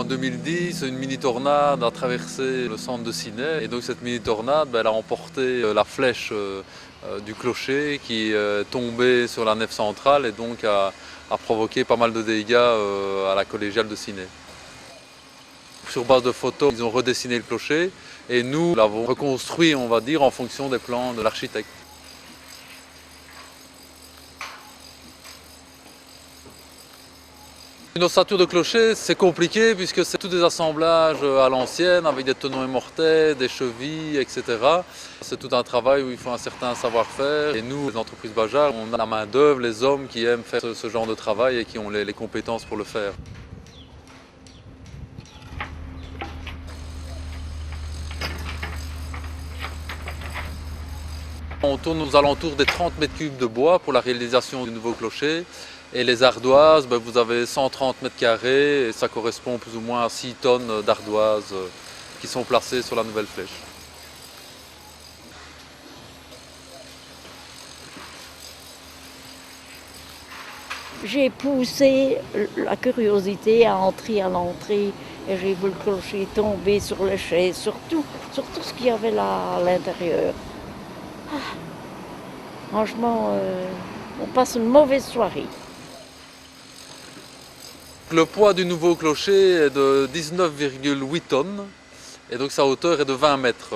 En 2010, une mini-tornade a traversé le centre de Ciney et donc cette mini-tornade elle a emporté la flèche du clocher qui est tombée sur la nef centrale et donc a provoqué pas mal de dégâts à la collégiale de Ciney. Sur base de photos, ils ont redessiné le clocher et nous l'avons reconstruit, on va dire, en fonction des plans de l'architecte. Une ossature de clocher, c'est compliqué puisque c'est tous des assemblages à l'ancienne avec des tenons et mortaies, des chevilles, etc. C'est tout un travail où il faut un certain savoir-faire. Et nous, les entreprises Bajar, on a la main d'œuvre, les hommes qui aiment faire ce genre de travail et qui ont les compétences pour le faire. On tourne aux alentours des 30 mètres cubes de bois pour la réalisation du nouveau clocher. Et les ardoises, vous avez 130 mètres carrés et ça correspond plus ou moins à 6 tonnes d'ardoises qui sont placées sur la nouvelle flèche. J'ai poussé la curiosité à entrer à l'entrée et j'ai vu le clocher tomber sur les chaises, sur tout ce qu'il y avait là à l'intérieur. Ah, franchement, on passe une mauvaise soirée. Le poids du nouveau clocher est de 19,8 tonnes et donc sa hauteur est de 20 mètres.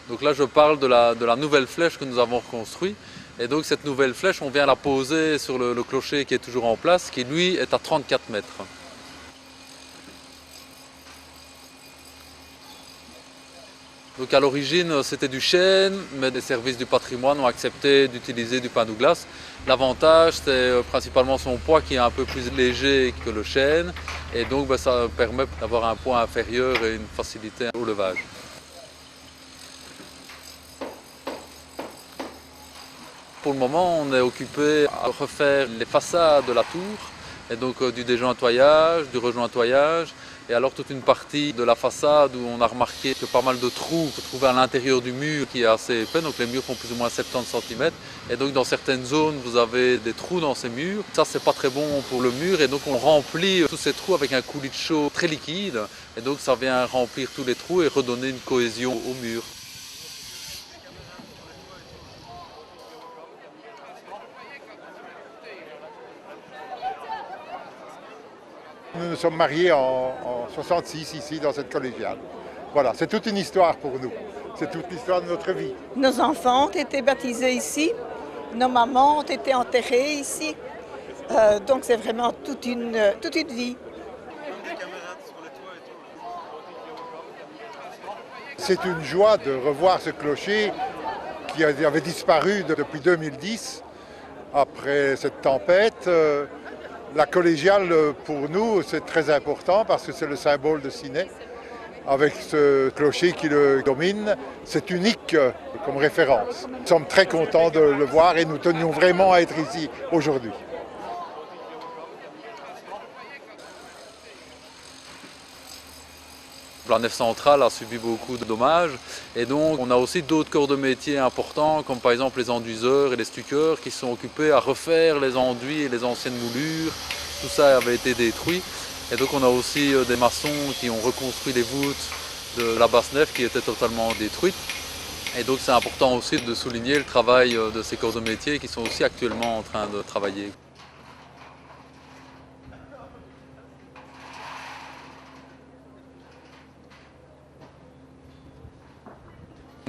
Donc là je parle de la nouvelle flèche que nous avons reconstruite et donc cette nouvelle flèche on vient la poser sur le clocher qui est toujours en place qui lui est à 34 mètres. Donc à l'origine c'était du chêne, mais les services du patrimoine ont accepté d'utiliser du pain douglas. L'avantage c'est principalement son poids qui est un peu plus léger que le chêne et donc ça permet d'avoir un poids inférieur et une facilité au levage. Pour le moment on est occupé à refaire les façades de la tour et donc du déjointoyage, du rejointoyage. Et alors toute une partie de la façade où on a remarqué que pas mal de trous se trouvaient à l'intérieur du mur qui est assez épais, donc les murs font plus ou moins 70 cm. Et donc dans certaines zones vous avez des trous dans ces murs. Ça c'est pas très bon pour le mur et donc on remplit tous ces trous avec un coulis de chaux très liquide. Et donc ça vient remplir tous les trous et redonner une cohésion au mur. Nous nous sommes mariés en 66 ici dans cette collégiale. Voilà, c'est toute une histoire pour nous. C'est toute l'histoire de notre vie. Nos enfants ont été baptisés ici, nos mamans ont été enterrées ici. Donc c'est vraiment toute une vie. C'est une joie de revoir ce clocher qui avait disparu depuis 2010, après cette tempête. La collégiale, pour nous, c'est très important parce que c'est le symbole de Ciney. Avec ce clocher qui le domine, c'est unique comme référence. Nous sommes très contents de le voir et nous tenions vraiment à être ici aujourd'hui. La nef centrale a subi beaucoup de dommages et donc on a aussi d'autres corps de métier importants comme par exemple les enduiseurs et les stuckeurs qui sont occupés à refaire les enduits et les anciennes moulures. Tout ça avait été détruit et donc on a aussi des maçons qui ont reconstruit les voûtes de la basse nef qui étaient totalement détruites. Et donc c'est important aussi de souligner le travail de ces corps de métier qui sont aussi actuellement en train de travailler.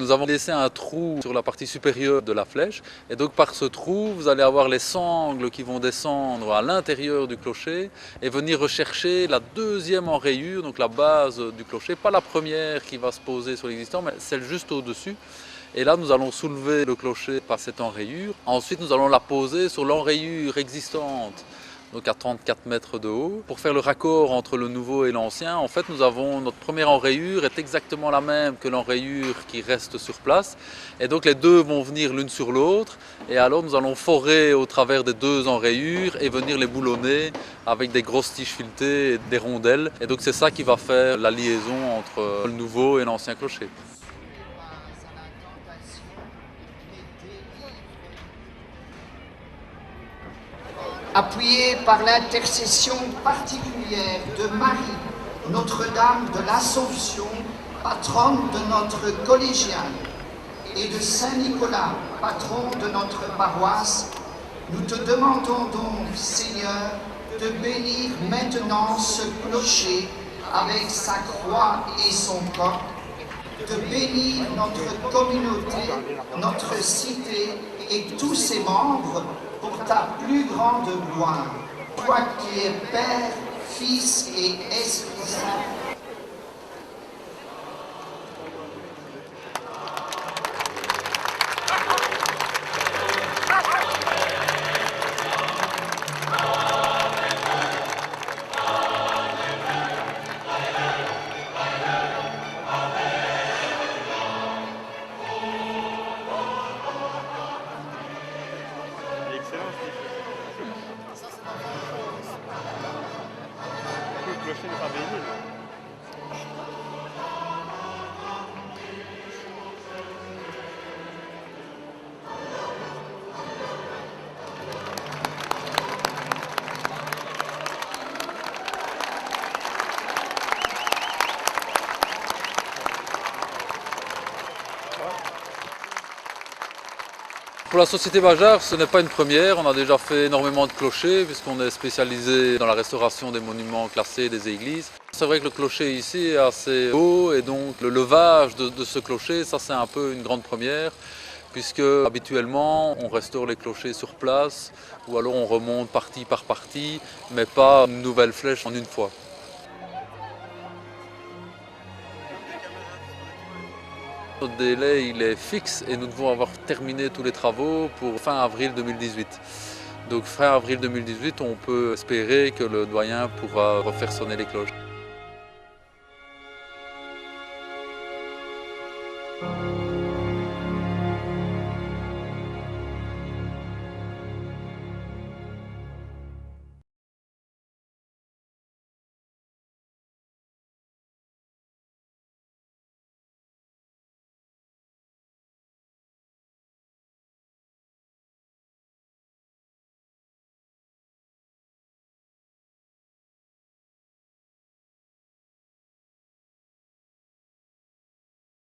Nous avons laissé un trou sur la partie supérieure de la flèche et donc par ce trou vous allez avoir les sangles qui vont descendre à l'intérieur du clocher et venir rechercher la deuxième enrayure, donc la base du clocher, pas la première qui va se poser sur l'existant mais celle juste au-dessus. Et là nous allons soulever le clocher par cette enrayure. Ensuite nous allons la poser sur l'enrayure existante, donc à 34 mètres de haut. Pour faire le raccord entre le nouveau et l'ancien, en fait nous avons notre première enrayure est exactement la même que l'enrayure qui reste sur place. Et donc les deux vont venir l'une sur l'autre et alors nous allons forer au travers des deux enrayures et venir les boulonner avec des grosses tiges filetées et des rondelles. Et donc c'est ça qui va faire la liaison entre le nouveau et l'ancien clocher. Appuyé par l'intercession particulière de Marie, Notre-Dame de l'Assomption, patronne de notre collégiale, et de Saint-Nicolas, patron de notre paroisse, nous te demandons donc, Seigneur, de bénir maintenant ce clocher avec sa croix et son coq, de bénir notre communauté, notre cité et tous ses membres pour ta plus grande gloire. Toi qui es Père, Fils et Esprit Saint. Le clocher n'est pas baigné. Pour la Société Bajard, ce n'est pas une première. On a déjà fait énormément de clochers puisqu'on est spécialisé dans la restauration des monuments classés des églises. C'est vrai que le clocher ici est assez haut et donc le levage de ce clocher, ça c'est un peu une grande première puisque habituellement on restaure les clochers sur place ou alors on remonte partie par partie mais pas une nouvelle flèche en une fois. Notre délai il est fixe et nous devons avoir terminé tous les travaux pour fin avril 2018. Donc fin avril 2018, on peut espérer que le doyen pourra refaire sonner les cloches.